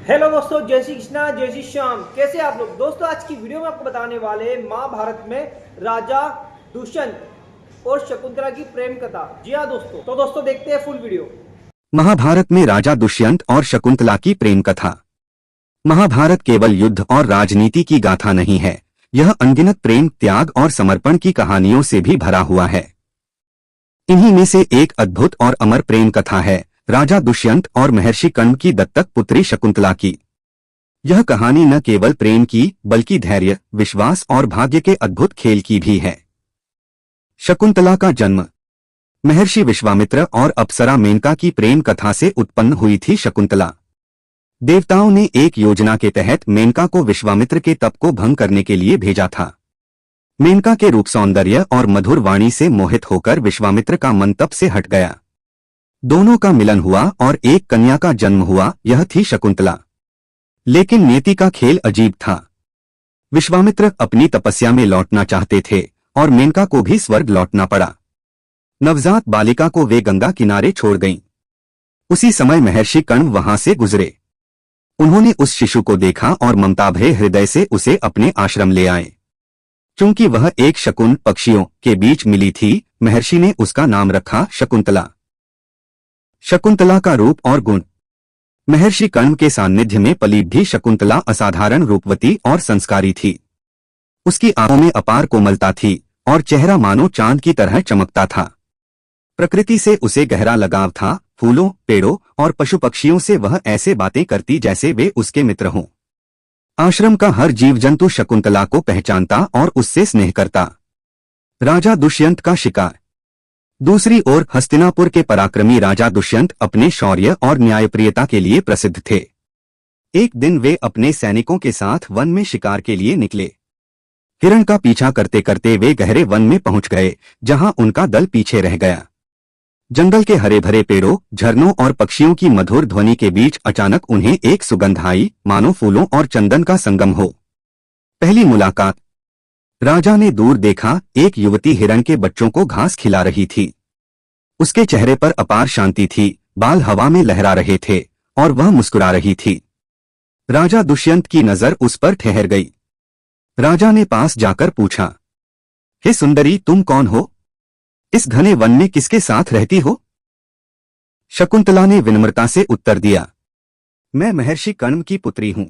Hello दोस्तों, जय श्री कृष्णा, जय श्री श्याम। कैसे आप लोग दोस्तों? आज की वीडियो में आपको बताने वाले हैं महाभारत में राजा दुष्यंत और शकुंतला की प्रेम कथा। जी हाँ दोस्तों, तो दोस्तों देखते हैं फुल वीडियो। महाभारत में राजा दुष्यंत और शकुंतला की प्रेम कथा। महाभारत केवल युद्ध और राजनीति की गाथा नहीं है, यह अनगिनत प्रेम, त्याग और समर्पण की कहानियों से भी भरा हुआ है। इन्हीं में से एक अद्भुत और अमर प्रेम कथा है राजा दुष्यंत और महर्षि कण्व की दत्तक पुत्री शकुंतला की। यह कहानी न केवल प्रेम की बल्कि धैर्य, विश्वास और भाग्य के अद्भुत खेल की भी है। शकुंतला का जन्म महर्षि विश्वामित्र और अप्सरा मेनका की प्रेम कथा से उत्पन्न हुई थी। शकुंतला देवताओं ने एक योजना के तहत मेनका को विश्वामित्र के तप को भंग करने के लिए भेजा था। मेनका के रूप, सौंदर्य और मधुर वाणी से मोहित होकर विश्वामित्र का मन तप से हट गया। दोनों का मिलन हुआ और एक कन्या का जन्म हुआ, यह थी शकुंतला। लेकिन नियति का खेल अजीब था। विश्वामित्र अपनी तपस्या में लौटना चाहते थे और मेनका को भी स्वर्ग लौटना पड़ा। नवजात बालिका को वे गंगा किनारे छोड़ गईं। उसी समय महर्षि कण्व वहां से गुजरे। उन्होंने उस शिशु को देखा और ममताभरे हृदय से उसे अपने आश्रम ले आए। क्योंकि वह एक शकुन पक्षियों के बीच मिली थी, महर्षि ने उसका नाम रखा शकुंतला। शकुंतला का रूप और गुण। महर्षि कण्व के सान्निध्य में पली भी शकुंतला असाधारण रूपवती और संस्कारी थी। उसकी आंखों में अपार कोमलता थी और चेहरा मानो चांद की तरह चमकता था। प्रकृति से उसे गहरा लगाव था। फूलों, पेड़ों और पशु पक्षियों से वह ऐसे बातें करती जैसे वे उसके मित्र हों। आश्रम का हर जीव जंतु शकुंतला को पहचानता और उससे स्नेह करता। राजा दुष्यंत का शिकार। दूसरी ओर हस्तिनापुर के पराक्रमी राजा दुष्यंत अपने शौर्य और न्यायप्रियता के लिए प्रसिद्ध थे। एक दिन वे अपने सैनिकों के साथ वन में शिकार के लिए निकले। हिरण का पीछा करते करते वे गहरे वन में पहुंच गए, जहां उनका दल पीछे रह गया। जंगल के हरे भरे पेड़ों, झरनों और पक्षियों की मधुर ध्वनि के बीच अचानक उन्हें एक सुगंध आई, मानो फूलों और चंदन का संगम हो। पहली मुलाकात। राजा ने दूर देखा, एक युवती हिरण के बच्चों को घास खिला रही थी। उसके चेहरे पर अपार शांति थी, बाल हवा में लहरा रहे थे और वह मुस्कुरा रही थी। राजा दुष्यंत की नजर उस पर ठहर गई। राजा ने पास जाकर पूछा, हे सुंदरी, तुम कौन हो? इस घने वन में किसके साथ रहती हो? शकुंतला ने विनम्रता से उत्तर दिया, मैं महर्षि कण्व की पुत्री हूं।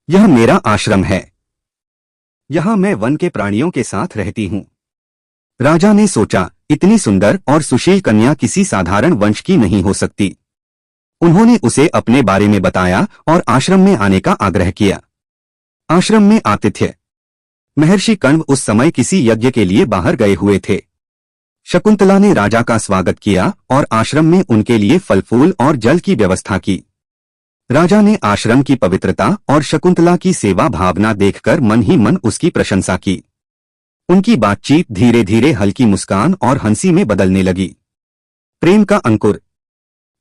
यह मेरा आश्रम है। यहां मैं वन के प्राणियों के साथ रहती हूं। राजा ने सोचा, इतनी सुंदर और सुशील कन्या किसी साधारण वंश की नहीं हो सकती। उन्होंने उसे अपने बारे में बताया और आश्रम में आने का आग्रह किया। आश्रम में आतिथ्य। महर्षि कण्व उस समय किसी यज्ञ के लिए बाहर गए हुए थे। शकुंतला ने राजा का स्वागत किया और आश्रम में उनके लिए फल फूल और जल की व्यवस्था की। राजा ने आश्रम की पवित्रता और शकुंतला की सेवा भावना देखकर मन ही मन उसकी प्रशंसा की। उनकी बातचीत धीरे धीरे हल्की मुस्कान और हंसी में बदलने लगी। प्रेम का अंकुर।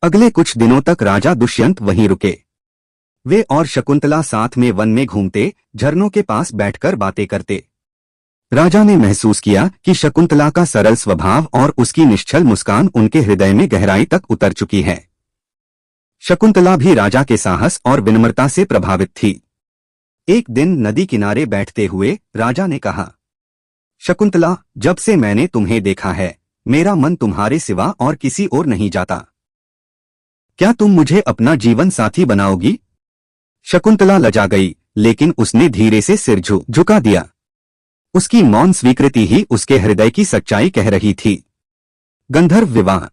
अगले कुछ दिनों तक राजा दुष्यंत वहीं रुके। वे और शकुंतला साथ में वन में घूमते, झरनों के पास बैठकर बातें करते। राजा ने महसूस किया कि शकुंतला का सरल स्वभाव और उसकी निश्चल मुस्कान उनके हृदय में गहराई तक उतर चुकी है। शकुंतला भी राजा के साहस और विनम्रता से प्रभावित थी। एक दिन नदी किनारे बैठते हुए राजा ने कहा, शकुंतला, जब से मैंने तुम्हें देखा है, मेरा मन तुम्हारे सिवा और किसी और नहीं जाता। क्या तुम मुझे अपना जीवन साथी बनाओगी? शकुंतला लजा गई, लेकिन उसने धीरे से सिर झुका दिया। उसकी मौन स्वीकृति ही उसके हृदय की सच्चाई कह रही थी। गंधर्व विवाह।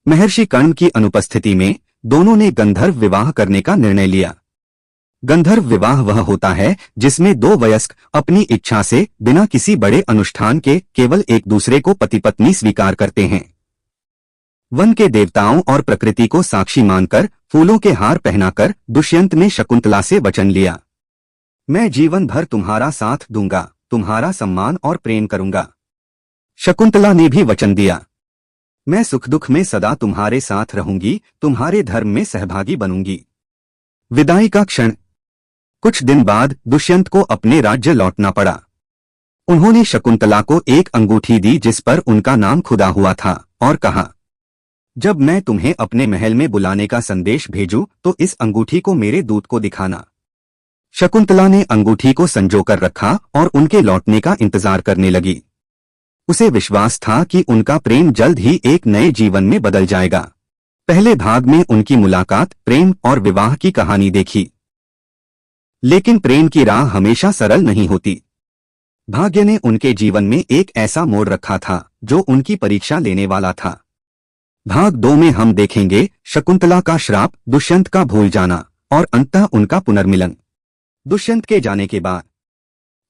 महर्षि कण्व की अनुपस्थिति में दोनों ने गंधर्व विवाह करने का निर्णय लिया। गंधर्व विवाह वह होता है जिसमें दो वयस्क अपनी इच्छा से बिना किसी बड़े अनुष्ठान के केवल एक दूसरे को पति पत्नी स्वीकार करते हैं। वन के देवताओं और प्रकृति को साक्षी मानकर फूलों के हार पहनाकर दुष्यंत ने शकुंतला से वचन लिया, मैं जीवन भर तुम्हारा साथ दूंगा, तुम्हारा सम्मान और प्रेम करूंगा। शकुंतला ने भी वचन दिया, मैं सुख दुख में सदा तुम्हारे साथ रहूंगी, तुम्हारे धर्म में सहभागी बनूंगी। विदाई का क्षण। कुछ दिन बाद दुष्यंत को अपने राज्य लौटना पड़ा। उन्होंने शकुंतला को एक अंगूठी दी जिस पर उनका नाम खुदा हुआ था और कहा, जब मैं तुम्हें अपने महल में बुलाने का संदेश भेजूं तो इस अंगूठी को मेरे दूत को दिखाना। शकुंतला ने अंगूठी को संजोकर रखा और उनके लौटने का इंतजार करने लगी। उसे विश्वास था कि उनका प्रेम जल्द ही एक नए जीवन में बदल जाएगा। पहले भाग में उनकी मुलाकात, प्रेम और विवाह की कहानी देखी। लेकिन प्रेम की राह हमेशा सरल नहीं होती। भाग्य ने उनके जीवन में एक ऐसा मोड़ रखा था जो उनकी परीक्षा लेने वाला था। भाग 2 में हम देखेंगे शकुंतला का श्राप, दुष्यंत का भूल जाना और अंततः उनका पुनर्मिलन। दुष्यंत के जाने के बाद,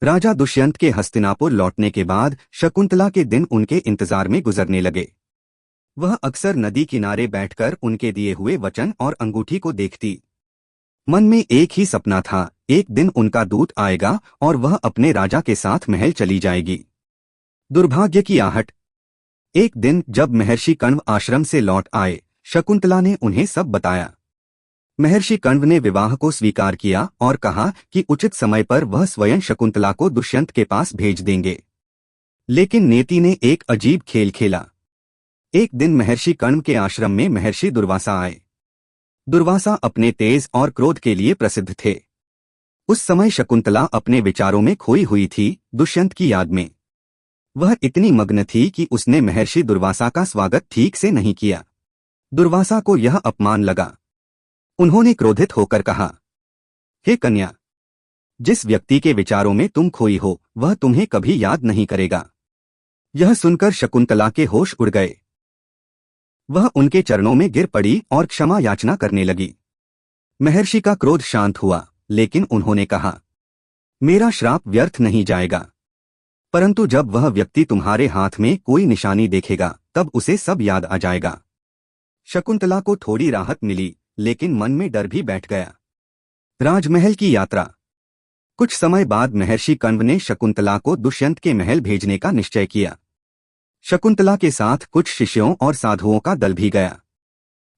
राजा दुष्यंत के हस्तिनापुर लौटने के बाद शकुंतला के दिन उनके इंतजार में गुजरने लगे। वह अक्सर नदी किनारे बैठकर उनके दिए हुए वचन और अंगूठी को देखती। मन में एक ही सपना था, एक दिन उनका दूत आएगा और वह अपने राजा के साथ महल चली जाएगी। दुर्भाग्य की आहट। एक दिन जब महर्षि कण्व आश्रम से लौट आए, शकुंतला ने उन्हें सब बताया। महर्षि कण्व ने विवाह को स्वीकार किया और कहा कि उचित समय पर वह स्वयं शकुंतला को दुष्यंत के पास भेज देंगे। लेकिन नियति ने एक अजीब खेल खेला। एक दिन महर्षि कण्व के आश्रम में महर्षि दुर्वासा आए। दुर्वासा अपने तेज और क्रोध के लिए प्रसिद्ध थे। उस समय शकुंतला अपने विचारों में खोई हुई थी, दुष्यंत की याद में। वह इतनी मग्न थी कि उसने महर्षि दुर्वासा का स्वागत ठीक से नहीं किया। दुर्वासा को यह अपमान लगा। उन्होंने क्रोधित होकर कहा, हे कन्या, जिस व्यक्ति के विचारों में तुम खोई हो वह तुम्हें कभी याद नहीं करेगा। यह सुनकर शकुंतला के होश उड़ गए। वह उनके चरणों में गिर पड़ी और क्षमा याचना करने लगी। महर्षि का क्रोध शांत हुआ, लेकिन उन्होंने कहा, मेरा श्राप व्यर्थ नहीं जाएगा, परंतु जब वह व्यक्ति तुम्हारे हाथ में कोई निशानी देखेगा तब उसे सब याद आ जाएगा। शकुंतला को थोड़ी राहत मिली, लेकिन मन में डर भी बैठ गया। राजमहल की यात्रा। कुछ समय बाद महर्षि कण्व ने शकुंतला को दुष्यंत के महल भेजने का निश्चय किया। शकुंतला के साथ कुछ शिष्यों और साधुओं का दल भी गया।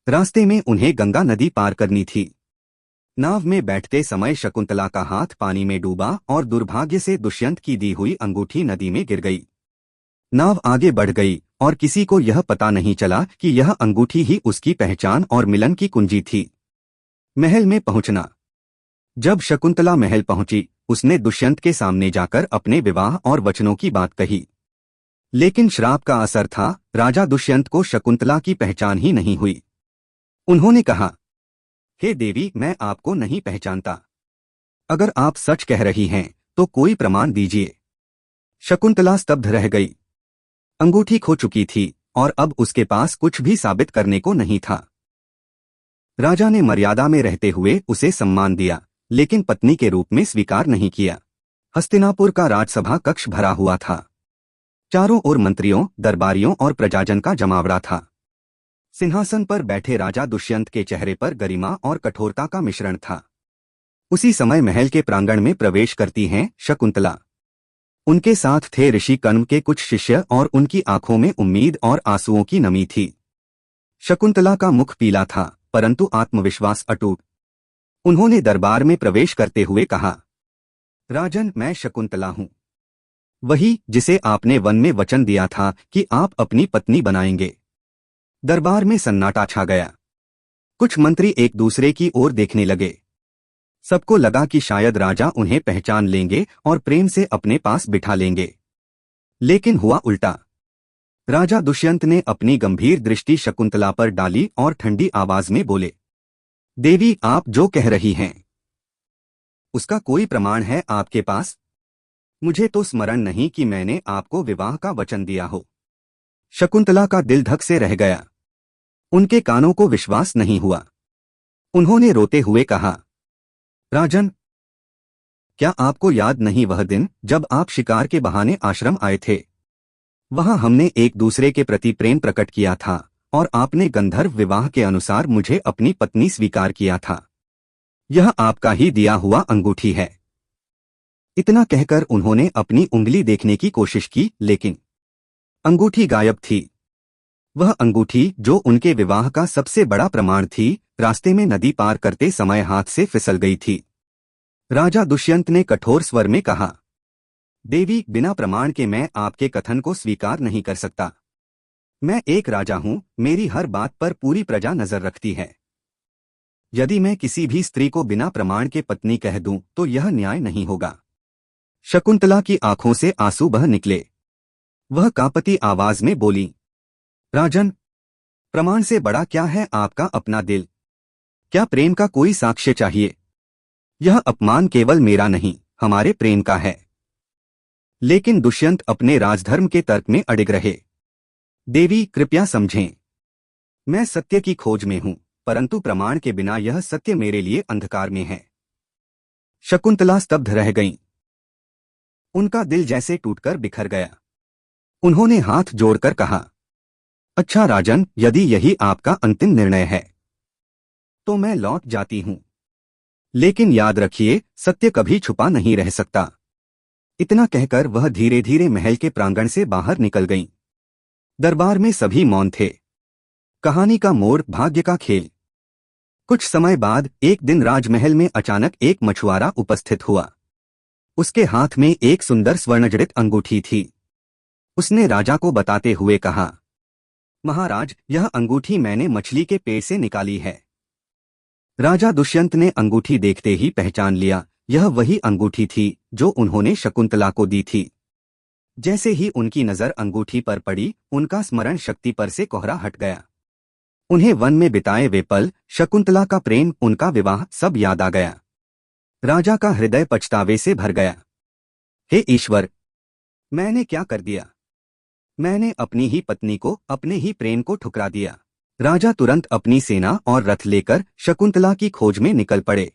रास्ते में उन्हें गंगा नदी पार करनी थी। नाव में बैठते समय शकुंतला का हाथ पानी में डूबा और दुर्भाग्य से दुष्यंत की दी हुई अंगूठी नदी में गिर गई। नाव आगे बढ़ गई और किसी को यह पता नहीं चला कि यह अंगूठी ही उसकी पहचान और मिलन की कुंजी थी। महल में पहुंचना। जब शकुंतला महल पहुंची, उसने दुष्यंत के सामने जाकर अपने विवाह और वचनों की बात कही। लेकिन श्राप का असर था, राजा दुष्यंत को शकुंतला की पहचान ही नहीं हुई। उन्होंने कहा, हे देवी, मैं आपको नहीं पहचानता। अगर आप सच कह रही हैं तो कोई प्रमाण दीजिए। शकुंतला स्तब्ध रह गई। अंगूठी खो चुकी थी और अब उसके पास कुछ भी साबित करने को नहीं था। राजा ने मर्यादा में रहते हुए उसे सम्मान दिया, लेकिन पत्नी के रूप में स्वीकार नहीं किया। हस्तिनापुर का राजसभा कक्ष भरा हुआ था। चारों ओर मंत्रियों, दरबारियों और प्रजाजन का जमावड़ा था। सिंहासन पर बैठे राजा दुष्यंत के चेहरे पर गरिमा और कठोरता का मिश्रण था। उसी समय महल के प्रांगण में प्रवेश करती हैं शकुंतला। उनके साथ थे ऋषि कण्व के कुछ शिष्य और उनकी आंखों में उम्मीद और आंसुओं की नमी थी। शकुंतला का मुख पीला था, परंतु आत्मविश्वास अटूट। उन्होंने दरबार में प्रवेश करते हुए कहा, राजन, मैं शकुंतला हूं, वही जिसे आपने वन में वचन दिया था कि आप अपनी पत्नी बनाएंगे। दरबार में सन्नाटा छा गया। कुछ मंत्री एक दूसरे की ओर देखने लगे। सबको लगा कि शायद राजा उन्हें पहचान लेंगे और प्रेम से अपने पास बिठा लेंगे। लेकिन हुआ उल्टा। राजा दुष्यंत ने अपनी गंभीर दृष्टि शकुंतला पर डाली और ठंडी आवाज में बोले, देवी, आप जो कह रही हैं उसका कोई प्रमाण है आपके पास? मुझे तो स्मरण नहीं कि मैंने आपको विवाह का वचन दिया हो। शकुंतला का दिल धक से रह गया। उनके कानों को विश्वास नहीं हुआ। उन्होंने रोते हुए कहा, राजन, क्या आपको याद नहीं वह दिन जब आप शिकार के बहाने आश्रम आए थे? वहां हमने एक दूसरे के प्रति प्रेम प्रकट किया था और आपने गंधर्व विवाह के अनुसार मुझे अपनी पत्नी स्वीकार किया था। यह आपका ही दिया हुआ अंगूठी है। इतना कहकर उन्होंने अपनी उंगली देखने की कोशिश की, लेकिन अंगूठी गायब थी। वह अंगूठी जो उनके विवाह का सबसे बड़ा प्रमाण थी, रास्ते में नदी पार करते समय हाथ से फिसल गई थी। राजा दुष्यंत ने कठोर स्वर में कहा, देवी, बिना प्रमाण के मैं आपके कथन को स्वीकार नहीं कर सकता। मैं एक राजा हूं, मेरी हर बात पर पूरी प्रजा नजर रखती है। यदि मैं किसी भी स्त्री को बिना प्रमाण के पत्नी कह दूं तो यह न्याय नहीं होगा। शकुंतला की आंखों से आंसू बह निकले। वह कांपती आवाज में बोली, राजन, प्रमाण से बड़ा क्या है आपका अपना दिल? क्या प्रेम का कोई साक्ष्य चाहिए? यह अपमान केवल मेरा नहीं, हमारे प्रेम का है। लेकिन दुष्यंत अपने राजधर्म के तर्क में अड़िग रहे। देवी, कृपया समझें, मैं सत्य की खोज में हूं, परंतु प्रमाण के बिना यह सत्य मेरे लिए अंधकार में है। शकुंतला स्तब्ध रह गईं। उनका दिल जैसे टूटकर बिखर गया। उन्होंने हाथ जोड़कर कहा, अच्छा राजन, यदि यही आपका अंतिम निर्णय है तो मैं लौट जाती हूं। लेकिन याद रखिए, सत्य कभी छुपा नहीं रह सकता। इतना कहकर वह धीरे धीरे महल के प्रांगण से बाहर निकल गईं। दरबार में सभी मौन थे। कहानी का मोड़, भाग्य का खेल। कुछ समय बाद एक दिन राजमहल में अचानक एक मछुआरा उपस्थित हुआ। उसके हाथ में एक सुंदर स्वर्णजड़ित अंगूठी थी। उसने राजा को बताते हुए कहा, महाराज, यह अंगूठी मैंने मछली के पेट से निकाली है। राजा दुष्यंत ने अंगूठी देखते ही पहचान लिया, यह वही अंगूठी थी जो उन्होंने शकुंतला को दी थी। जैसे ही उनकी नजर अंगूठी पर पड़ी, उनका स्मरण शक्ति पर से कोहरा हट गया। उन्हें वन में बिताए वे पल, शकुंतला का प्रेम, उनका विवाह, सब याद आ गया। राजा का हृदय पछतावे से भर गया। हे ईश्वर, मैंने क्या कर दिया? मैंने अपनी ही पत्नी को, अपने ही प्रेम को ठुकरा दिया। राजा तुरंत अपनी सेना और रथ लेकर शकुंतला की खोज में निकल पड़े।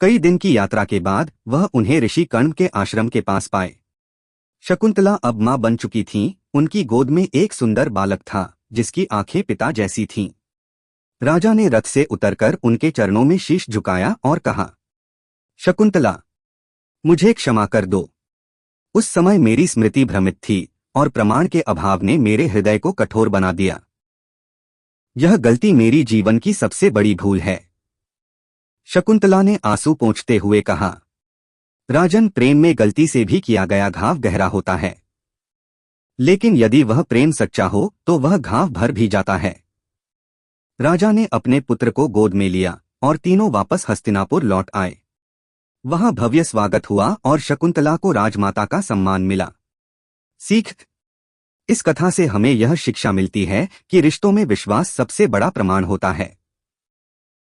कई दिन की यात्रा के बाद वह उन्हें ऋषि कर्ण के आश्रम के पास पाए। शकुंतला अब मां बन चुकी थीं। उनकी गोद में एक सुंदर बालक था जिसकी आंखें पिता जैसी थीं। राजा ने रथ से उतरकर उनके चरणों में शीश झुकाया और कहा, शकुंतला, मुझे क्षमा कर दो। उस समय मेरी स्मृति भ्रमित थी और प्रमाण के अभाव ने मेरे हृदय को कठोर बना दिया। यह गलती मेरी जीवन की सबसे बड़ी भूल है। शकुंतला ने आंसू पोंछते हुए कहा, राजन, प्रेम में गलती से भी किया गया घाव गहरा होता है, लेकिन यदि वह प्रेम सच्चा हो तो वह घाव भर भी जाता है। राजा ने अपने पुत्र को गोद में लिया और तीनों वापस हस्तिनापुर लौट आए। वहां भव्य स्वागत हुआ और शकुंतला को राजमाता का सम्मान मिला। सीख, इस कथा से हमें यह शिक्षा मिलती है कि रिश्तों में विश्वास सबसे बड़ा प्रमाण होता है।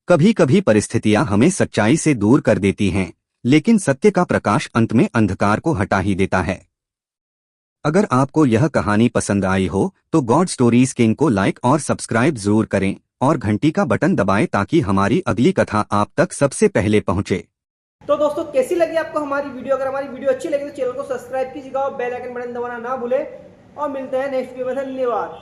कभी कभी परिस्थितियां हमें सच्चाई से दूर कर देती हैं, लेकिन सत्य का प्रकाश अंत में अंधकार को हटा ही देता है। अगर आपको यह कहानी पसंद आई हो तो गॉड स्टोरीज किंग को लाइक और सब्सक्राइब जरूर करें और घंटी का बटन दबाएं ताकि हमारी अगली कथा आप तक सबसे पहले पहुंचे। तो दोस्तों, कैसी लगी आपको हमारी वीडियो? अगर हमारी वीडियो अच्छी लगी तो चैनल को सब्सक्राइब कीजिएगा और बेल आइकन बटन दबाना ना भूलें। और मिलते हैं नेक्स्ट वीडियो में। धन्यवाद।